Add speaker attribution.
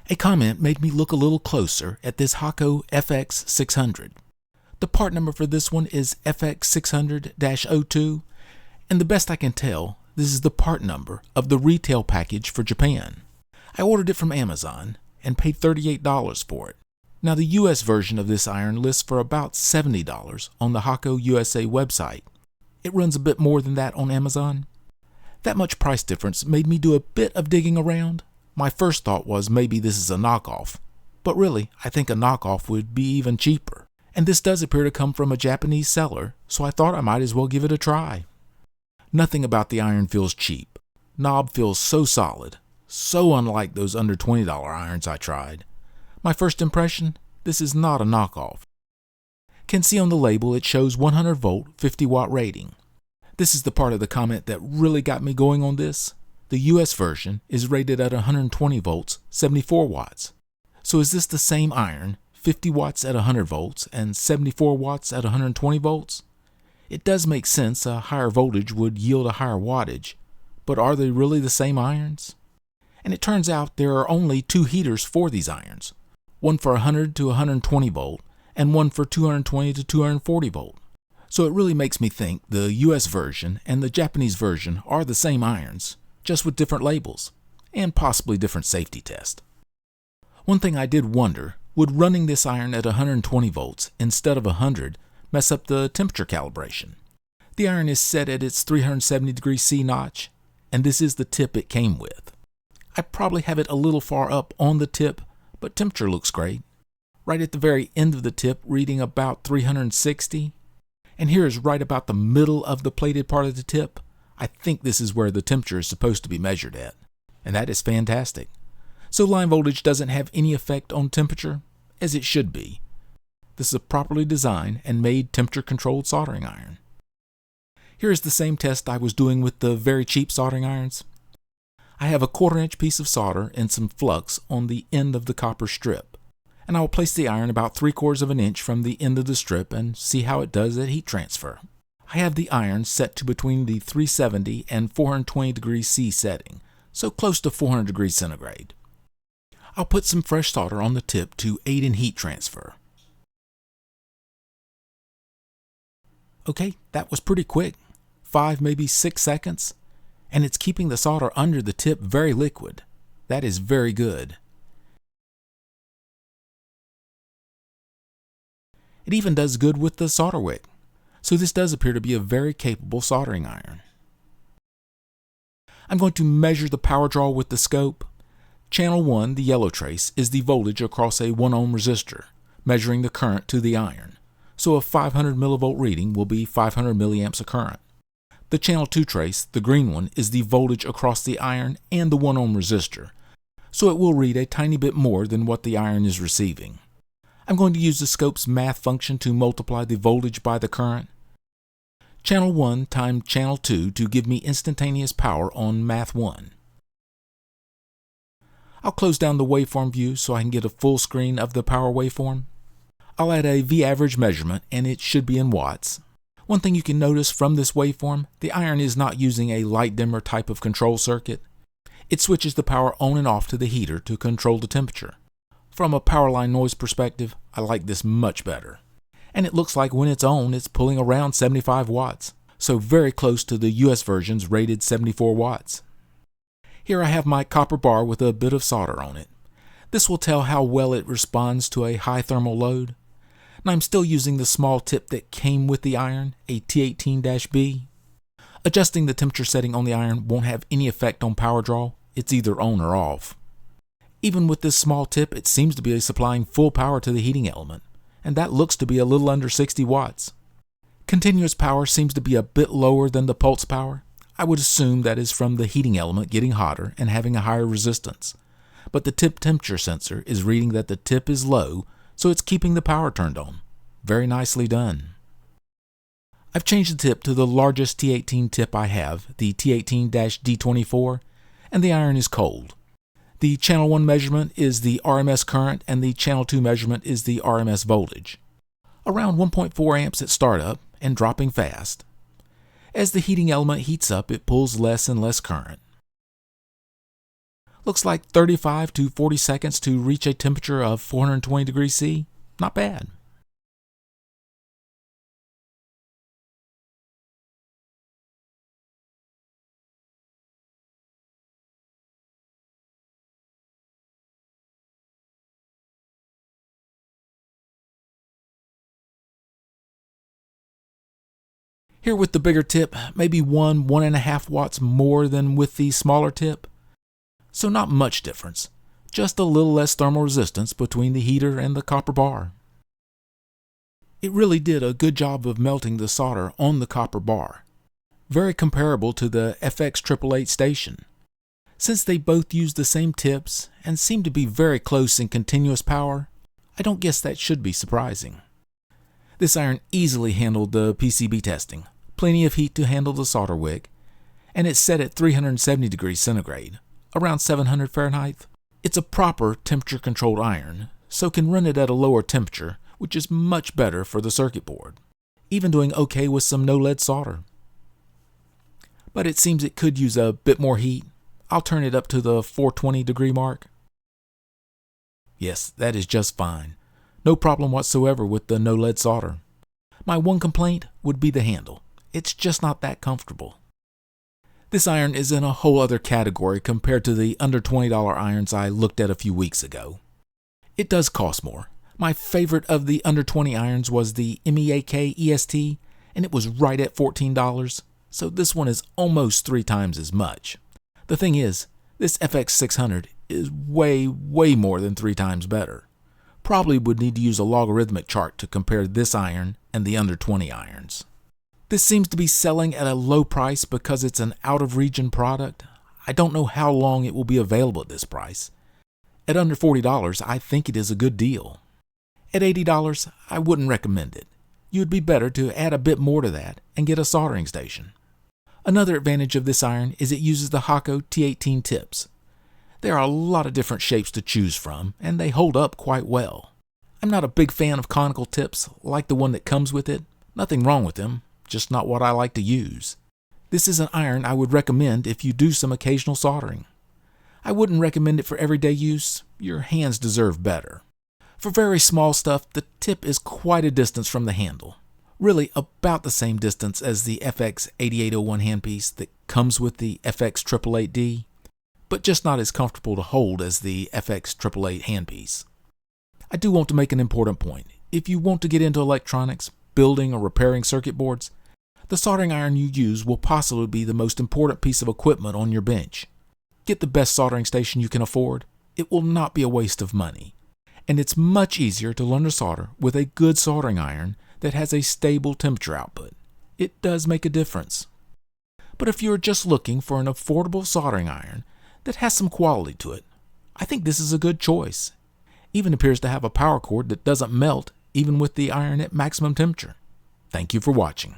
Speaker 1: A comment made me look a little closer at this Hakko FX-600. The part number for this one is FX-600-02, and the best I can tell, this is the part number of the retail package for Japan. I ordered it from Amazon and paid $38 for it. Now the US version of this iron lists for about $70 on the Hakko USA website. It runs a bit more than that on Amazon. That much price difference made me do a bit of digging around. My first thought was maybe this is a knockoff, but really I think a knockoff would be even cheaper. And this does appear to come from a Japanese seller, so I thought I might as well give it a try. Nothing about the iron feels cheap. Knob feels so solid, so unlike those under $20 irons I tried. My first impression, this is not a knockoff. Can see on the label it shows 100 volt, 50 watt rating. This is the part of the comment that really got me going on this. The US version is rated at 120 volts, 74 watts. So is this the same iron, 50 watts at 100 volts and 74 watts at 120 volts? It does make sense a higher voltage would yield a higher wattage, but are they really the same irons? And it turns out there are only two heaters for these irons. One for 100 to 120 volt, and one for 220 to 240 volt. So it really makes me think the US version and the Japanese version are the same irons, just with different labels, and possibly different safety tests. One thing I did wonder, would running this iron at 120 volts instead of 100 mess up the temperature calibration? The iron is set at its 370 C notch, and this is the tip it came with. I probably have it a little far up on the tip, but temperature looks great. Right at the very end of the tip, reading about 360. And here is right about the middle of the plated part of the tip. I think this is where the temperature is supposed to be measured at. And that is fantastic. So line voltage doesn't have any effect on temperature, as it should be. This is a properly designed and made temperature-controlled soldering iron. Here is the same test I was doing with the very cheap soldering irons. I have a 1/4 inch piece of solder and some flux on the end of the copper strip, and I will place the iron about 3/4 of an inch from the end of the strip and see how it does at heat transfer. I have the iron set to between the 370 and 420 degrees C setting, so close to 400 degrees centigrade. I'll put some fresh solder on the tip to aid in heat transfer. Okay, that was pretty quick, 5 maybe 6 seconds. And it's keeping the solder under the tip very liquid. That is very good. It even does good with the solder wick, so this does appear to be a very capable soldering iron. I'm going to measure the power draw with the scope. Channel 1, the yellow trace, is the voltage across a 1 ohm resistor, measuring the current to the iron, so a 500 millivolt reading will be 500 milliamps of current. The channel 2 trace, the green one, is the voltage across the iron and the 1 ohm resistor, so it will read a tiny bit more than what the iron is receiving. I'm going to use the scope's math function to multiply the voltage by the current. Channel 1 times channel 2 to give me instantaneous power on math 1. I'll close down the waveform view so I can get a full screen of the power waveform. I'll add a V-average measurement and it should be in watts. One thing you can notice from this waveform, the iron is not using a light dimmer type of control circuit. It switches the power on and off to the heater to control the temperature. From a power line noise perspective, I like this much better. And it looks like when it's on, it's pulling around 75 watts, so very close to the US version's rated 74 watts. Here I have my copper bar with a bit of solder on it. This will tell how well it responds to a high thermal load. And I'm still using the small tip that came with the iron, a T18-B. Adjusting the temperature setting on the iron won't have any effect on power draw, it's either on or off. Even with this small tip, it seems to be supplying full power to the heating element, and that looks to be a little under 60 watts. Continuous power seems to be a bit lower than the pulse power. I would assume that is from the heating element getting hotter and having a higher resistance. But the tip temperature sensor is reading that the tip is low, so it's keeping the power turned on. Very nicely done. I've changed the tip to the largest T18 tip I have, the T18-D24, and the iron is cold. The channel 1 measurement is the RMS current and the channel 2 measurement is the RMS voltage. Around 1.4 amps at startup and dropping fast. As the heating element heats up, it pulls less and less current. Looks like 35 to 40 seconds to reach a temperature of 420 degrees C. Not bad. Here with the bigger tip, maybe 1.5 watts more than with the smaller tip. So not much difference, just a little less thermal resistance between the heater and the copper bar. It really did a good job of melting the solder on the copper bar, very comparable to the FX-600 station. Since they both use the same tips and seem to be very close in continuous power, I don't guess that should be surprising. This iron easily handled the PCB testing, plenty of heat to handle the solder wick, and it's set at 370 degrees centigrade, around 700 Fahrenheit. It's a proper temperature-controlled iron, so can run it at a lower temperature, which is much better for the circuit board, even doing okay with some no-lead solder. But it seems it could use a bit more heat. I'll turn it up to the 420 degree mark. Yes, that is just fine. No problem whatsoever with the no-lead solder. My one complaint would be the handle. It's just not that comfortable. This iron is in a whole other category compared to the under $20 irons I looked at a few weeks ago. It does cost more. My favorite of the under 20 irons was the MEAK EST, and it was right at $14, so this one is almost 3 times as much. The thing is, this FX-600 is way more than 3 times better. Probably would need to use a logarithmic chart to compare this iron and the under 20 irons. This seems to be selling at a low price because it's an out-of-region product. I don't know how long it will be available at this price. At under $40, I think it is a good deal. At $80, I wouldn't recommend it. You would be better to add a bit more to that and get a soldering station. Another advantage of this iron is it uses the Hakko T18 tips. There are a lot of different shapes to choose from, and they hold up quite well. I'm not a big fan of conical tips like the one that comes with it. Nothing wrong with them, just not what I like to use. This is an iron I would recommend if you do some occasional soldering. I wouldn't recommend it for everyday use. Your hands deserve better. For very small stuff, the tip is quite a distance from the handle. Really about the same distance as the FX-8801 handpiece that comes with the FX-888D, but just not as comfortable to hold as the FX-888 handpiece. I do want to make an important point. If you want to get into electronics, building or repairing circuit boards, the soldering iron you use will possibly be the most important piece of equipment on your bench. Get the best soldering station you can afford. It will not be a waste of money. And it's much easier to learn to solder with a good soldering iron that has a stable temperature output. It does make a difference. But if you're just looking for an affordable soldering iron that has some quality to it, I think this is a good choice. Even appears to have a power cord that doesn't melt even with the iron at maximum temperature. Thank you for watching.